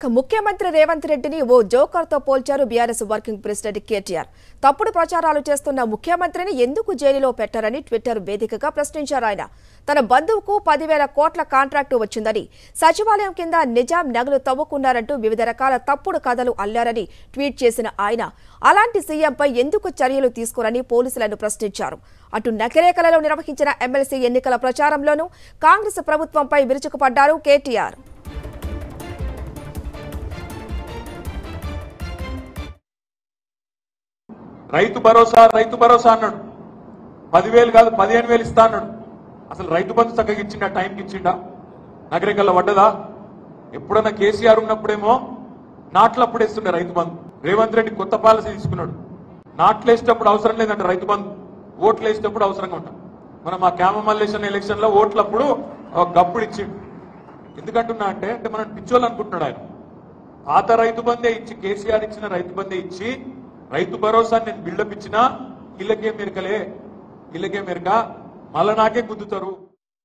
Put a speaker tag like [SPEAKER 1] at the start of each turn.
[SPEAKER 1] ముఖ్యమంత్రి రేవంత్ రెడ్డిని ఓ జోకర్ తో పోల్చారు బీఆర్ఎస్ వర్కింగ్ ప్రెసిడెంట్ కేటీఆర్. తప్పుడు ప్రచారాలు చేస్తున్న ముఖ్యమంత్రిని ఎందుకు జైలులో పెట్టారని ట్విట్టర్ వేదికగా ప్రశ్నించారు ఆయన. తన బంధువుకు 10,000 కోట్ల కాంట్రాక్టు వచ్చిందని, సచివాలయం కింద నిజాం నగలు తవ్వుకున్నారంటూ వివిధ రకాల తప్పుడు కథలు అల్లారని ట్వీట్ చేసిన ఆయన అలాంటి సీఎంపై ఎందుకు చర్యలు తీసుకోరని పోలీసులను ప్రశ్నించారు. అటు నకిరేకలలో నిర్వహించిన ఎమ్మెల్సీ ఎన్నికల ప్రచారంలోనూ కాంగ్రెస్ ప్రభుత్వంపై విరుచుకుపడ్డారు కేటీఆర్.
[SPEAKER 2] రైతు భరోసా అన్నాడు. 10,000 కాదు 15,000 ఇస్తా అన్నాడు. అసలు రైతు బంధు చక్కగా ఇచ్చిండా? టైంకి ఇచ్చిండా? నగరికల్లా పడ్డదా? ఎప్పుడన్నా కేసీఆర్ ఉన్నప్పుడేమో నాట్లప్పుడు వేస్తుండే రైతు బంధు. రేవంత్ రెడ్డి కొత్త పాలసీ తీసుకున్నాడు. నాట్లు వేసేటప్పుడు అవసరం లేదంట రైతు బంధు, ఓట్లు వేసేటప్పుడు అవసరంగా ఉంటాం. మనం ఆ క్యామమల్లేషన్ ఎలక్షన్ లో ఓట్లప్పుడు గప్పుడు ఇచ్చిండు. ఎందుకంటున్నా అంటే మనం పిచ్చోళ్ళు అనుకుంటున్నాడు ఆయన. పాత రైతు బందే ఇచ్చి, కేసీఆర్ ఇచ్చిన రైతు బందే ఇచ్చి రైతు భరోసా నేను బిల్డప్ ఇచ్చినా ఇళ్ళకే మెరక మళ్ళా నాకే గుద్దుతారు.